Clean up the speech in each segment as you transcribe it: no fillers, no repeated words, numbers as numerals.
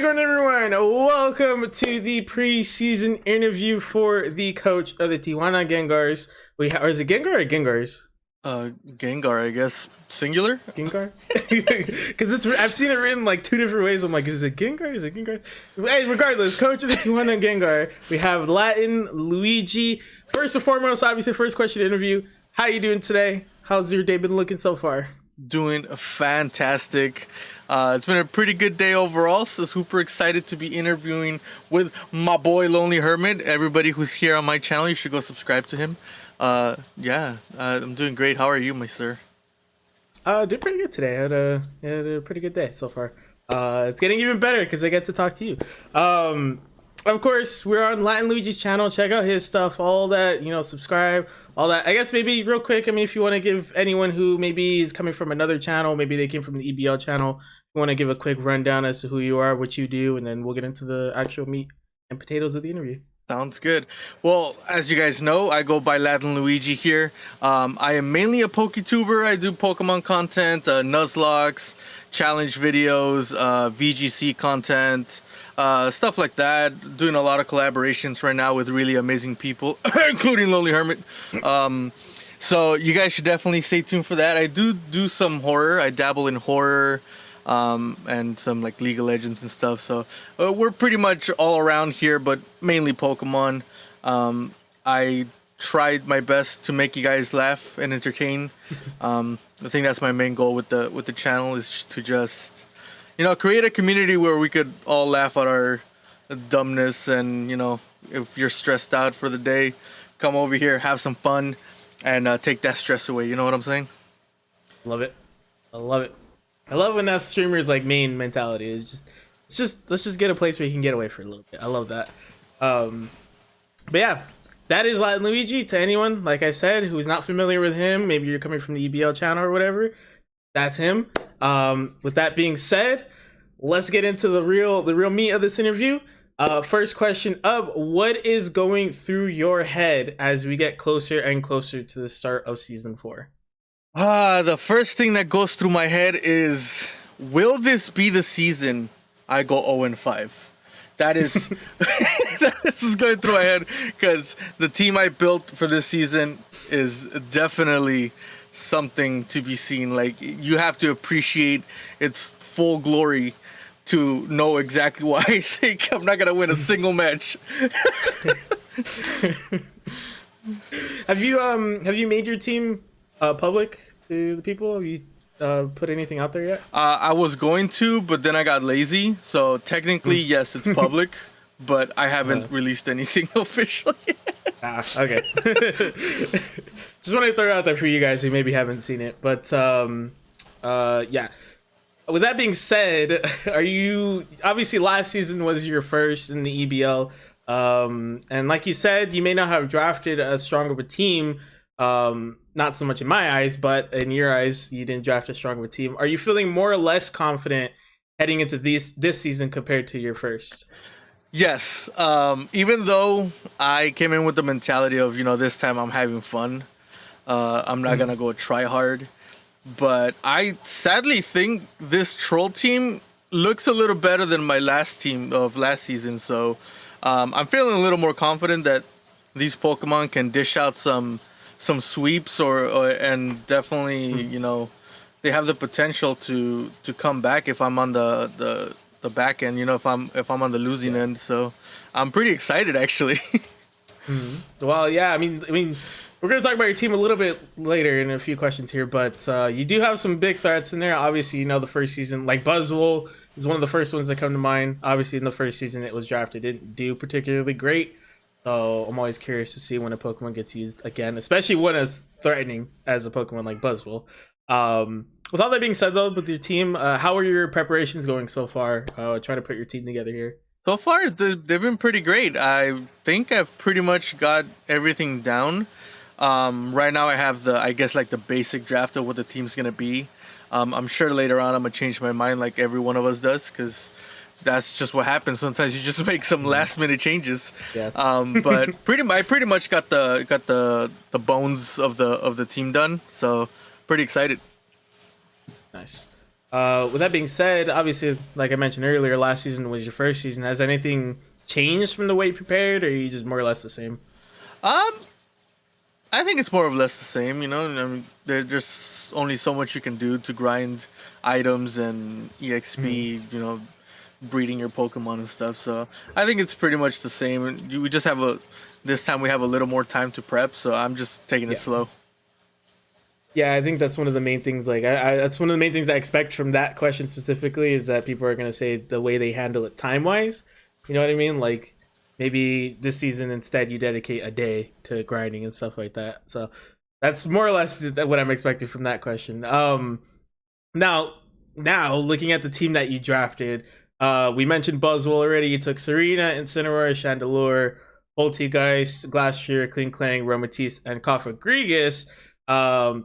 going, everyone? Welcome to the preseason interview for the coach of the Tijuana Gengars. Or is it Gengar or Gengars? Gengar, I guess. Singular? Gengar? Because I've seen it written like two different ways. I'm like, is it Gengar? Is it Gengar? Hey, regardless, coach of the Tijuana Gengar. We have Latin Luigi. First and foremost, obviously, first question interview. How you doing today? How's your day been looking so far? Doing fantastic. It's been a pretty good day overall, so super excited to be interviewing with my boy Lonely Hermit. Everybody who's here on my channel, you should go subscribe to him. I'm doing great. How are you, my sir? Doing pretty good today. I had a pretty good day so far. It's getting even better because I get to talk to you. Of course, we're on Latin Luigi's channel. Check out his stuff, all that, subscribe, all that. I guess maybe real quick, if you want to give anyone who maybe is coming from another channel, maybe they came from the EBL channel, you want to give a quick rundown as to who you are, what you do, and then we'll get into the actual meat and potatoes of the interview. Sounds good. Well, as you guys know, I go by Latin Luigi here. I am mainly a PokeTuber. I do Pokemon content, Nuzlocke, challenge videos, VGC content, stuff like that. Doing a lot of collaborations right now with really amazing people, including Lonely Hermit. So you guys should definitely stay tuned for that. I do some horror. I dabble in horror. And some like League of Legends and stuff. So we're pretty much all around here, but mainly Pokemon. I tried my best to make you guys laugh and entertain. I think that's my main goal with the channel, is to just create a community where we could all laugh at our dumbness, and if you're stressed out for the day, come over here, have some fun, and take that stress away. You know what I'm saying? Love it. I love it. I love when that streamer's like main mentality is just let's just get a place where you can get away for a little bit. I love that. But yeah, that is Latin Luigi. To anyone, like I said, who's not familiar with him, maybe you're coming from the EBL channel or whatever, that's him. With that being said, let's get into the real meat of this interview. First question up: what is going through your head as we get closer and closer to the start of season 4? The first thing that goes through my head is, will this be the season I go 0-5? That is this is going through my head, because the team I built for this season is definitely something to be seen. Like, you have to appreciate its full glory to know exactly why I think I'm not gonna win a single match. Have you made your team public to the people? Have you put anything out there yet? I was going to, but then I got lazy. So technically, yes, it's public, but I haven't released anything official yet. Okay. Just want to throw it out there for you guys who maybe haven't seen it. But yeah. With that being said, are you, obviously last season was your first in the EBL, and like you said, you may not have drafted as strong of a team. Not so much in my eyes, but in your eyes, you didn't draft a strong of a team. Are you feeling more or less confident heading into this season compared to your first? Yes. Even though I came in with the mentality of, this time I'm having fun. I'm not going to go try hard. But I sadly think this troll team looks a little better than my last team of last season. So I'm feeling a little more confident that these Pokemon can dish out some sweeps and definitely they have the potential to come back if I'm on the back end, if I'm on the losing end. So I'm pretty excited, actually. Well, yeah, I mean we're going to talk about your team a little bit later in a few questions here, but you do have some big threats in there. Obviously, the first season, like Buzzwole is one of the first ones that come to mind. Obviously, in the first season it was drafted, it didn't do particularly great. So I'm always curious to see when a Pokemon gets used again, especially one as threatening as a Pokemon like Buzzwole. With all that being said, though, with your team, how are your preparations going so far? Trying to put your team together here. So far, they've been pretty great. I think I've pretty much got everything down. Right now, I have the basic draft of what the team's gonna be. I'm sure later on I'm gonna change my mind, like every one of us does, because that's just what happens. Sometimes you just make some last minute changes. Yeah. But I pretty much got the bones of the team done. So pretty excited. Nice. With that being said, obviously, like I mentioned earlier, last season was your first season. Has anything changed from the way you prepared, or are you just more or less the same? Um, I think it's more or less the same. You know, I mean, there's only so much you can do to grind items and EXP. You know, breeding your Pokemon and stuff. So I think it's pretty much the same. We just have a this time we have a little more time to prep. So I'm just taking it Yeah. slow. Yeah, I think that's one of the main things. Like, that's one of the main things I expect from that question specifically is that people are going to say the way they handle it time wise. You know what I mean? Like, maybe this season instead you dedicate a day to grinding and stuff like that. So that's more or less what I'm expecting from that question. Now, now looking at the team that you drafted, we mentioned Buzzwole already. You took Serena, Incineroar, Chandelure, Poltegeist, Glastrier, Klinklang, Romatisse, and Kofagrigus.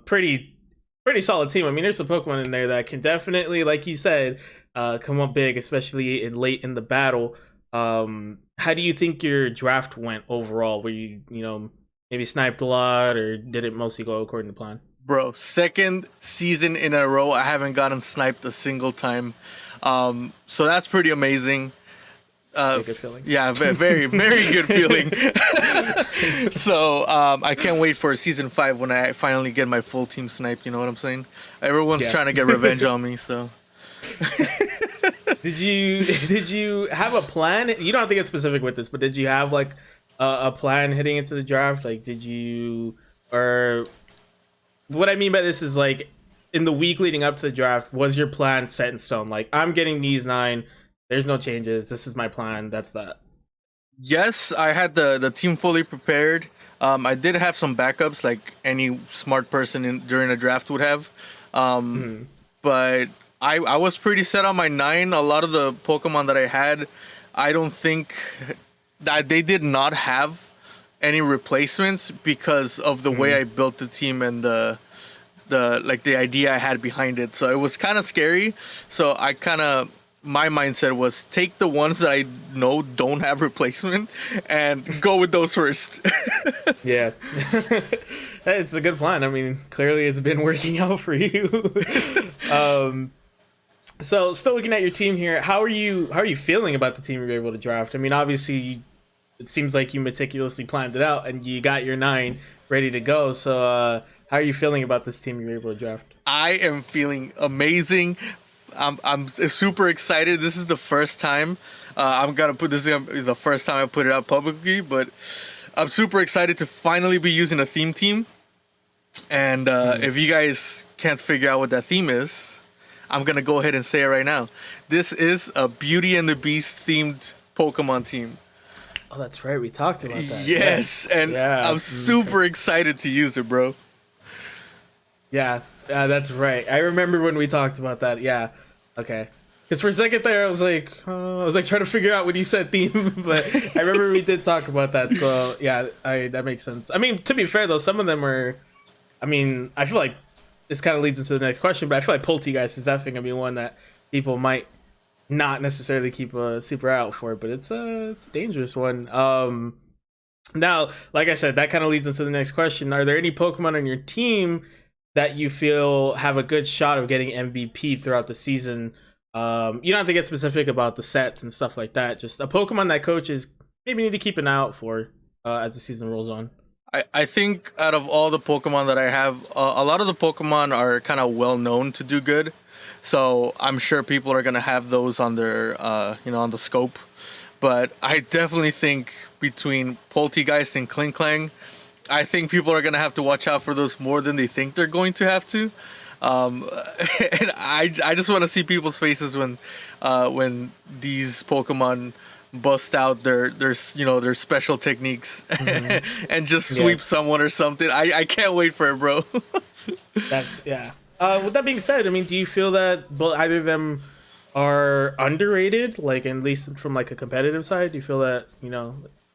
Pretty solid team. I mean, there's some Pokemon in there that can definitely, like you said, come up big, especially in late in the battle. How do you think your draft went overall? Were you maybe sniped a lot, or did it mostly go according to plan? Bro, second season in a row, I haven't gotten sniped a single time. So that's pretty amazing. Pretty good feeling. Yeah, very, very good feeling. So I can't wait for season 5 when I finally get my full team sniped. You know what I'm saying? Everyone's Yeah. trying to get revenge on me. So Did you have a plan? You don't have to get specific with this, but did you have like a plan heading into the draft? Like, did you or what I mean by this is like in the week leading up to the draft, was your plan set in stone? Like, I'm getting these 9. There's no changes. This is my plan. That's that. yes, I had the team fully prepared. I did have some backups, like any smart person during a draft would have. But I was pretty set on my 9. A lot of the Pokemon that I had, I don't think that they did not have any replacements because of the way I built the team and the idea I had behind it. So it was kind of scary. So I kind of my mindset was take the ones that I know don't have replacement and go with those first. Yeah. Hey, it's a good plan. I mean, clearly it's been working out for you. So still looking at your team here, how are you feeling about the team you were able to draft? I mean, obviously it seems like you meticulously planned it out and you got your 9 ready to go. So how are you feeling about this team you were able to draft? I am feeling amazing. I'm super excited. This is the first time I'm gonna put this in, the first time I put it out publicly, but I'm super excited to finally be using a theme team. And if you guys can't figure out what that theme is, I'm gonna go ahead and say it right now. This is a Beauty and the Beast themed Pokemon team. Oh, that's right. We talked about that. Yes, and Yeah. I'm super excited to use it, bro. Yeah, that's right. I remember when we talked about that. Yeah. Okay. Because for a second there, I was like trying to figure out when you said theme, but I remember we did talk about that. So yeah, that makes sense. I mean, to be fair though, some of them are. I mean, I feel like this kind of leads into the next question, but I feel like Poltegeist is definitely gonna be one that people might not necessarily keep a super eye out for, but it's a dangerous one. Now, like I said, that kind of leads into the next question. Are there any Pokemon on your team that you feel have a good shot of getting MVP throughout the season? You don't have to get specific about the sets and stuff like that. Just a Pokemon that coaches maybe need to keep an eye out for as the season rolls on. I think out of all the Pokemon that I have, a lot of the Pokemon are kind of well known to do good. So I'm sure people are gonna have those on their, on the scope. But I definitely think between Poltegeist and Klinklang, I think people are gonna have to watch out for those more than they think they're going to have to. And I just want to see people's faces when these Pokemon bust out their special techniques and just sweep someone or something. I can't wait for it, bro. That's yeah. With that being said, I mean, do you feel that either of them are underrated? Like, at least from like a competitive side, do you feel that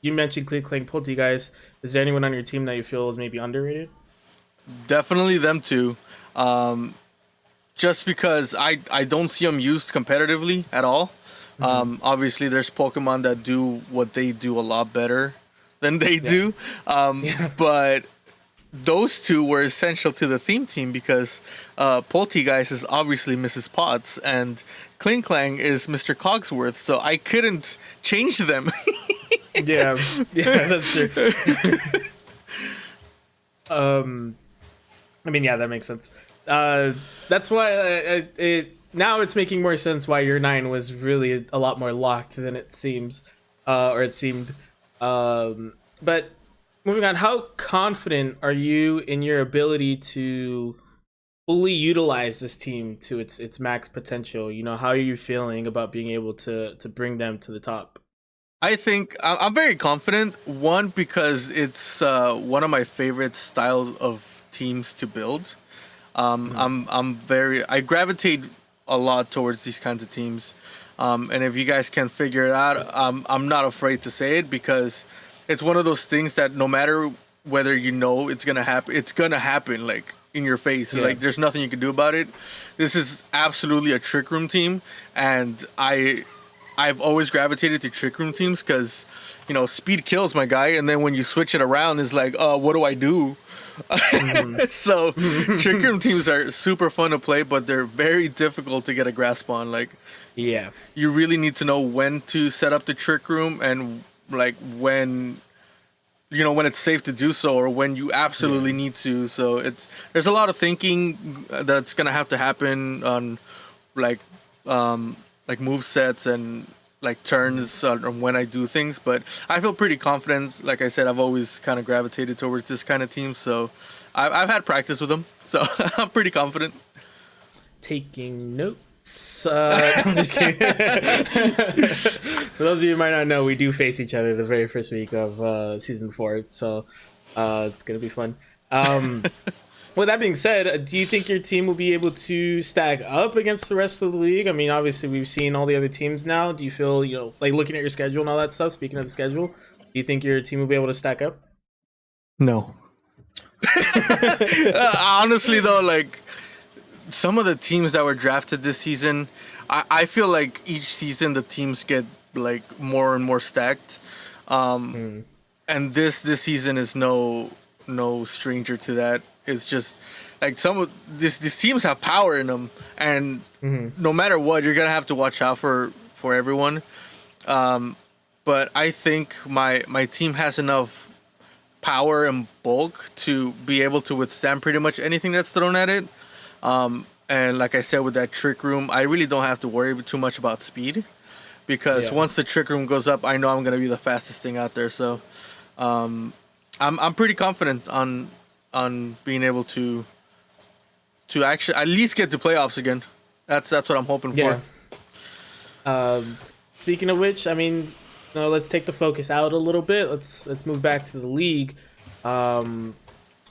you mentioned Klinklang, Poltegeist. Is there anyone on your team that you feel is maybe underrated? Definitely them two. Just because I don't see them used competitively at all. Obviously, there's Pokemon that do what they do a lot better than they do. But those two were essential to the theme team because Poltergeist is obviously Mrs. Potts and Kling Clang is Mr. Cogsworth, so I couldn't change them. Yeah, that's true. I mean, yeah, that makes sense. That's why now it's making more sense why your 9 was really a lot more locked than it seems, or it seemed. But moving on, how confident are you in your ability to fully utilize this team to its max potential? You know, how are you feeling about being able to bring them to the top? I think I'm very confident. One, because it's one of my favorite styles of teams to build. I gravitate a lot towards these kinds of teams. And if you guys can figure it out, I'm not afraid to say it because it's one of those things that no matter whether you know it's gonna happen like in your face. Yeah. Like there's nothing you can do about it. This is absolutely a trick room team, and I've always gravitated to trick room teams because, you know, speed kills, my guy, and then when you switch it around, it's like, what do I do? So trick room teams are super fun to play, but they're very difficult to get a grasp on. Like, Yeah. you really need to know when to set up the trick room and like when, you know, when it's safe to do so or when you absolutely need to. So there's a lot of thinking that's gonna have to happen on like move sets and like turns on when I do things, but I feel pretty confident. Like I said, I've always kind of gravitated towards this kind of team, so I've had practice with them, so I'm pretty confident. Taking notes. I'm just kidding. For those of you who might not know, we do face each other the very first week of season 4, so it's gonna be fun. With that being said, do you think your team will be able to stack up against the rest of the league? I mean, obviously we've seen all the other teams now. Do you feel, you know, like looking at your schedule and all that stuff, speaking of the schedule, do you think your team will be able to stack up? No. Honestly though, like some of the teams that were drafted this season, I feel like each season the teams get like more and more stacked. And this season is no stranger to that. It's just like some of these teams have power in them, and no matter what, you're gonna have to watch out for everyone. But I think my team has enough power and bulk to be able to withstand pretty much anything that's thrown at it. And like I said, with that trick room, I really don't have to worry too much about speed because once the trick room goes up, I know I'm gonna be the fastest thing out there. So I'm pretty confident on being able to actually at least get to playoffs again. That's what I'm hoping for. Speaking of which, I mean, let's take the focus out a little bit. Let's move back to the league.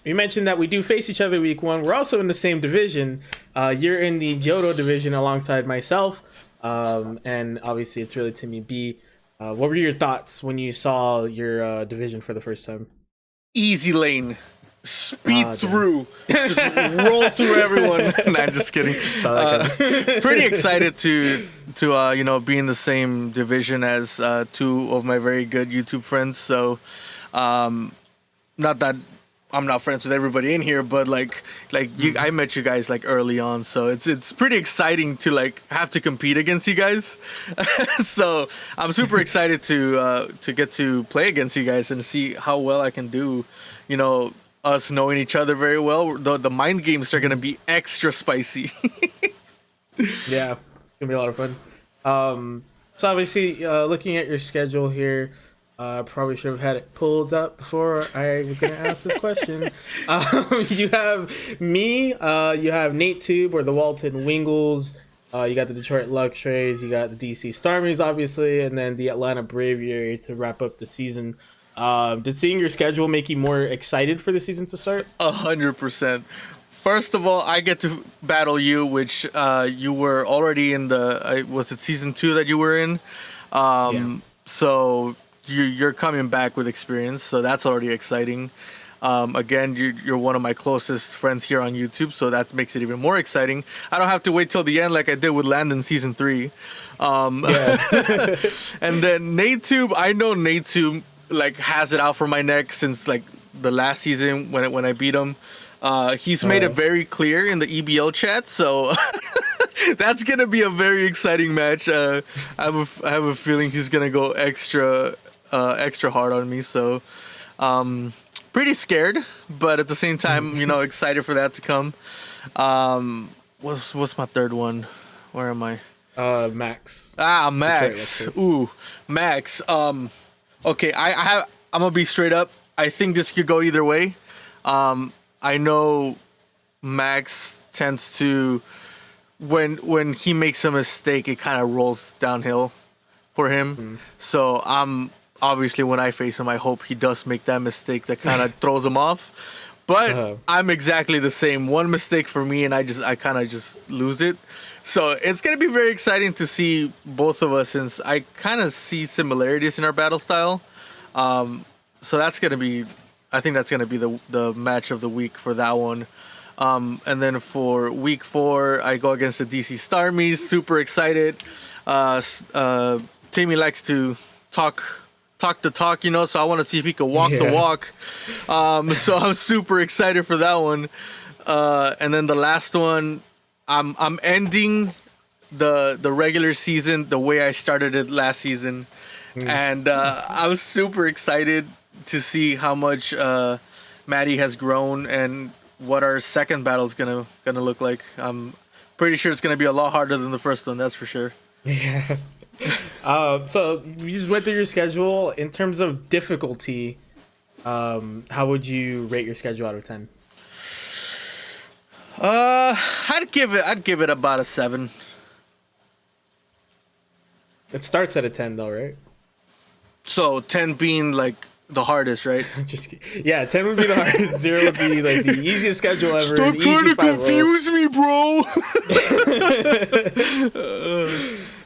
You mentioned that we do face each other week 1. We're also in the same division. You're in the Johto division alongside myself, and obviously it's really Timmy B. What were your thoughts when you saw your division for the first time? Easy lane. Speed through. Just roll through everyone. Nah, I'm just kidding. Pretty excited to you know, be in the same division as 2 of my very good YouTube friends. So not that I'm not friends with everybody in here, but like I met you guys like early on, so it's pretty exciting to like have to compete against you guys. So I'm super excited to get to play against you guys and see how well I can do. You know, us knowing each other very well, the mind games are gonna be extra spicy. Yeah, it's gonna be a lot of fun. So obviously, looking at your schedule here, probably should have had it pulled up before I was gonna ask this question. You have me, you have Nate Tube or the Walton Wingles, you got the Detroit Luxrays, you got the DC Starmies, obviously, and then the Atlanta Braviary to wrap up the season. Did seeing your schedule make you more excited for the season to start? 100%. First of all, I get to battle you, which you were already in the was it season 2 that you were in? So you're coming back with experience, so that's already exciting. Again, you're one of my closest friends here on YouTube, so that makes it even more exciting. I don't have to wait till the end like I did with Landon season 3. And then NateTube, I know NateTube like has it out for my neck since like the last season when I beat him. He's made it very clear in the EBL chat, so that's gonna be a very exciting match. I have a feeling he's gonna go extra hard on me. So pretty scared, but at the same time, excited for that to come. What's my third one? Where am I? Max. Max. Ooh, Max. Okay, I'm gonna be straight up. I think this could go either way. I know Max tends to, when he makes a mistake, it kind of rolls downhill for him. So obviously when I face him, I hope he does make that mistake that kind of throws him off. But I'm exactly the same. One mistake for me, and I kind of just lose it. So it's gonna be very exciting to see both of us, since I kind of see similarities in our battle style. So that's gonna be, I think that's gonna be the match of the week for that one. And then for week 4, I go against the DC Starmies. Super excited. Timmy likes to talk the talk, so I want to see if he can walk the walk. So I'm super excited for that one. And then the last one, I'm ending the regular season the way I started it last season, and I was super excited to see how much Maddie has grown and what our second battle is gonna look like. I'm pretty sure it's gonna be a lot harder than the first one. That's for sure. Yeah. So you just went through your schedule. In terms of difficulty, how would you rate your schedule out of 10? I'd give it about a 7. It starts at a 10 though, right? So 10 being like the hardest, right? Yeah, 10 would be the hardest. 0 would be like the easiest schedule ever. Stop trying to confuse me, bro.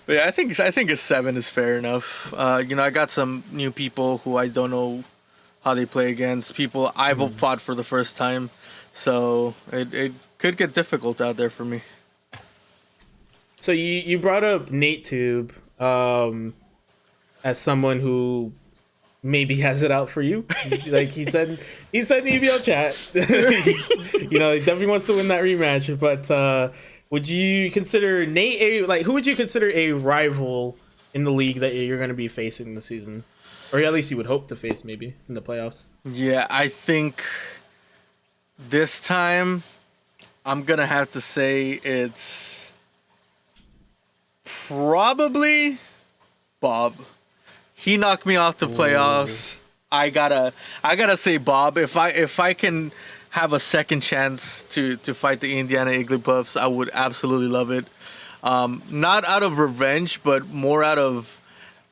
But yeah, I think a 7 is fair enough. I got some new people who I don't know how they play against, people I've fought for the first time, so it could get difficult out there for me. So you brought up NateTube as someone who maybe has it out for you. Like he said in the EBL chat, he definitely wants to win that rematch. But would you consider Nate who would you consider a rival in the league that you're going to be facing this season, or at least you would hope to face maybe in the playoffs? Yeah, I think this time I'm gonna have to say it's probably Bob. He knocked me off the playoffs. I gotta say Bob. If I can have a second chance to fight the Indiana Igglybuffs, I would absolutely love it. Not out of revenge, but more out of,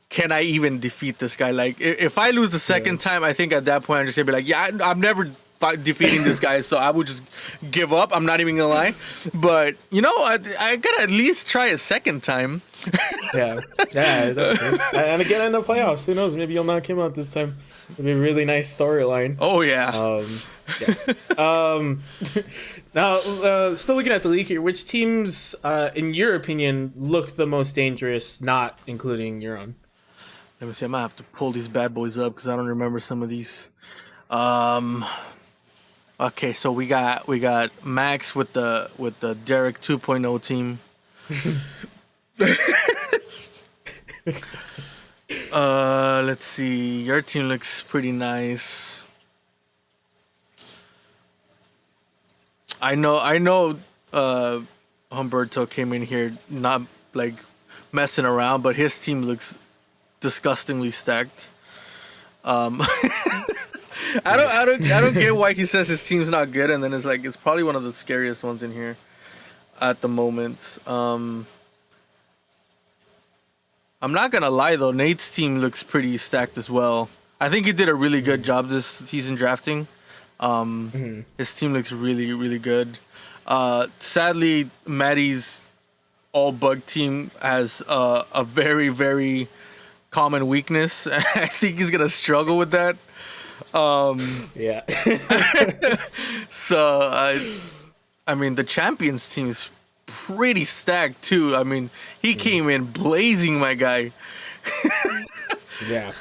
can I even defeat this guy? Like, if I lose the second time, I think at that point I'm just gonna be like, yeah, I'm never defeating this guy, so I would just give up. I'm not even gonna lie, but I gotta at least try a second time. yeah, that's true. And again in the playoffs, who knows? Maybe you'll knock him out this time. It'd be a really nice storyline. Oh yeah. Now, still looking at the league here, which teams, in your opinion, look the most dangerous, not including your own? Let me see. I might have to pull these bad boys up because I don't remember some of these. Okay, so we got Max with the Derek 2.0 team. Let's see. Your team looks pretty nice. I know Humberto came in here not like messing around, but his team looks disgustingly stacked. I don't get why he says his team's not good, and then it's probably one of the scariest ones in here at the moment. I'm not gonna lie though, Nate's team looks pretty stacked as well. I think he did a really good job this season drafting. His team looks really, really good. Sadly, Maddie's all bug team has a very, very common weakness. I think he's gonna struggle with that. Yeah. So I mean, the champions team is pretty stacked too. I mean, he came in blazing, my guy. Yeah.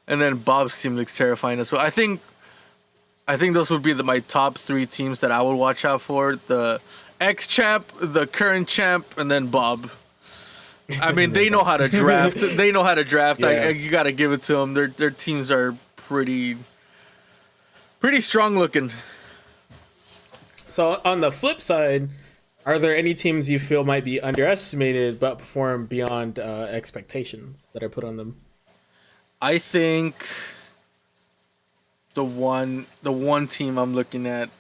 And then Bob's team looks terrifying as well. I think I think those would be my top 3 teams that I would watch out for: the ex-champ, the current champ, and then Bob. I mean, they know how to draft. They know how to draft. Yeah. You got to give it to them. Their teams are pretty strong looking. So on the flip side, are there any teams you feel might be underestimated but perform beyond expectations that are put on them? I think the one team I'm looking at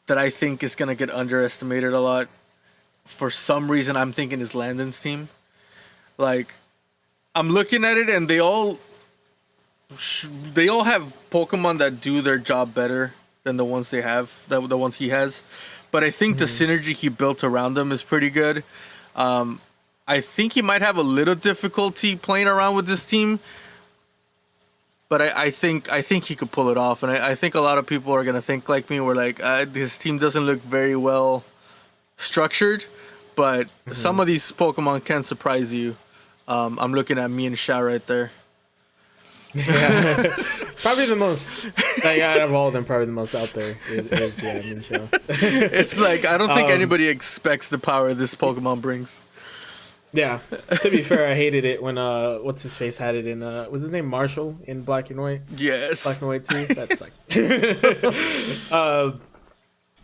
that I think is gonna get underestimated a lot, for some reason I'm thinking is Landon's team. Like, I'm looking at it and they all have Pokemon that do their job better than the ones they have, the ones he has. But I think the synergy he built around them is pretty good. I think he might have a little difficulty playing around with this team, but I think he could pull it off. And I think a lot of people are gonna think like me. We're like, this team doesn't look very well structured, but some of these Pokemon can surprise you. I'm looking at me and Sha right there. Yeah. Probably the most, like, out of all of them, probably the most out there is Mincho. It's like, I don't think anybody expects the power this Pokemon brings. Yeah. To be fair, I hated it when what's his face had it in was his name Marshall in Black and White? Yes. Black and White too. That's like.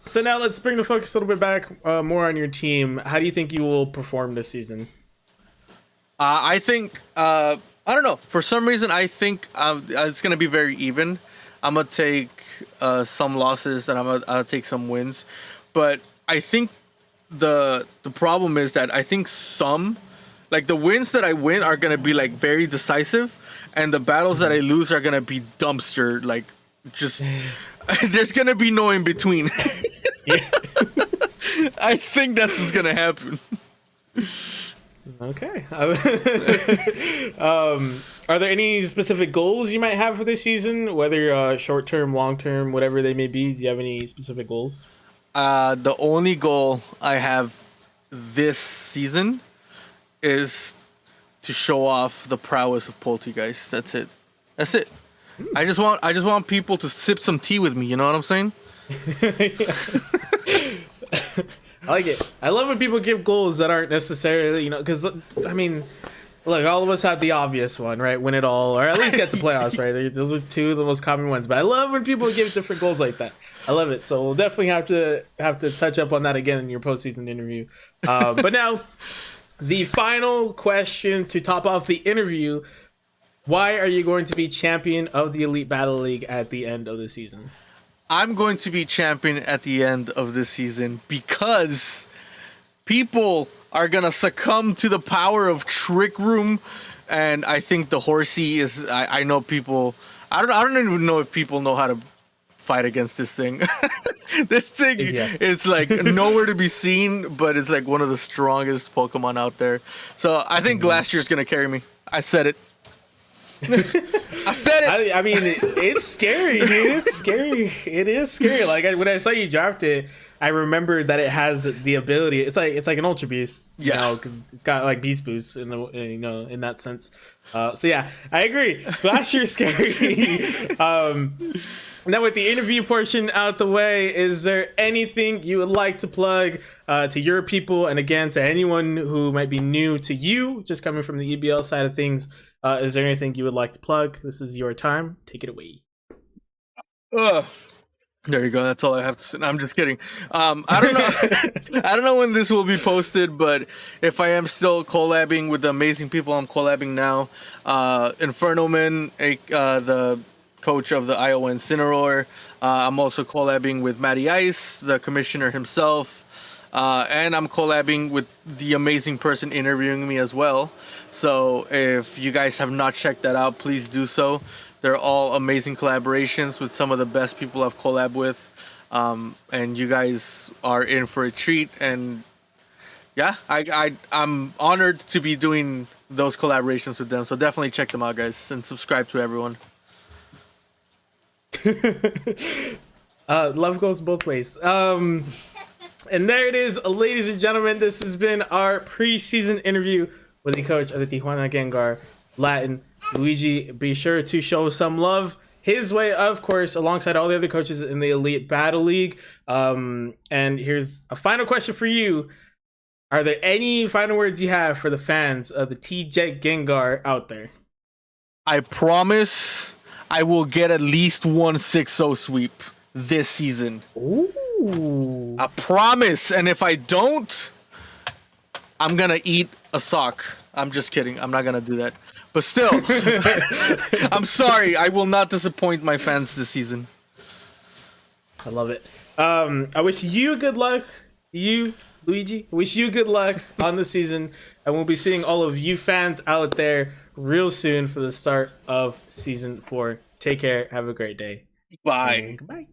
So now let's bring the focus a little bit back more on your team. How do you think you will perform this season? I think I don't know. For some reason, I think it's gonna be very even. I'm gonna take some losses and I'll take some wins, but I think the problem is that I think some, like, the wins that I win are gonna be like very decisive, and the battles that I lose are gonna be dumpster. Like, just there's gonna be no in between. I think that's what's gonna happen. Okay. Are there any specific goals you might have for this season, whether short term, long term, whatever they may be? Do you have any specific goals? The only goal I have this season is to show off the prowess of Poltergeist. That's it. That's it. I just want people to sip some tea with me. You know what I'm saying? I like it. I love when people give goals that aren't necessarily, because, I mean, look, all of us have the obvious one, right? Win it all, or at least get to playoffs, right? Those are 2 of the most common ones. But I love when people give different goals like that. I love it. So we'll definitely have to touch up on that again in your postseason interview. But now, the final question to top off the interview: why are you going to be champion of the Elite Battle League at the end of the season? I'm going to be champion at the end of this season because people are gonna succumb to the power of Trick Room, and I think the Horsey is. I know people. I don't even know if people know how to fight against this thing. This thing is like nowhere to be seen, but it's like one of the strongest Pokemon out there. So I think last year's gonna carry me. I said it. I said it. I mean, it's scary, dude. It's scary. It is scary. Like, when I saw you dropped it, I remember that it has the ability. It's like an Ultra Beast, because it's got like Beast Boost in in that sense. So yeah, I agree. Last year's scary. Now, with the interview portion out the way, is there anything you would like to plug to your people, and again to anyone who might be new to you, just coming from the EBL side of things? Is there anything you would like to plug? This is your time. Take it away. There you go. That's all I have to say. No, I'm just kidding. I don't know. I don't know when this will be posted, but if I am still collabing with the amazing people I'm collabing now, Inferno Man, the coach of the Iowa Incineroar. I'm also collabing with Matty Ice, the commissioner himself. And I'm collabing with the amazing person interviewing me as well. So if you guys have not checked that out, please do so. They're all amazing collaborations with some of the best people I've collabed with. And you guys are in for a treat. And yeah, I'm honored to be doing those collaborations with them. So definitely check them out, guys, and subscribe to everyone. Love goes both ways. And there it is, ladies and gentlemen. This has been our preseason interview with the coach of the Tijuana Gengar, Latin Luigi. Be sure to show some love. his way, of course, alongside all the other coaches in the Elite Battle League. And here's a final question for you. Are there any final words you have for the fans of the TJ Gengar out there? I promise I will get at least one 6-0 sweep this season. Ooh. I promise. And if I don't, I'm going to eat a sock. I'm just kidding. I'm not going to do that. But still, I'm sorry. I will not disappoint my fans this season. I love it. I wish you good luck. You, Luigi, wish you good luck on the season. And we'll be seeing all of you fans out there real soon for the start of season 4. Take care. Have a great day. Bye. Goodbye.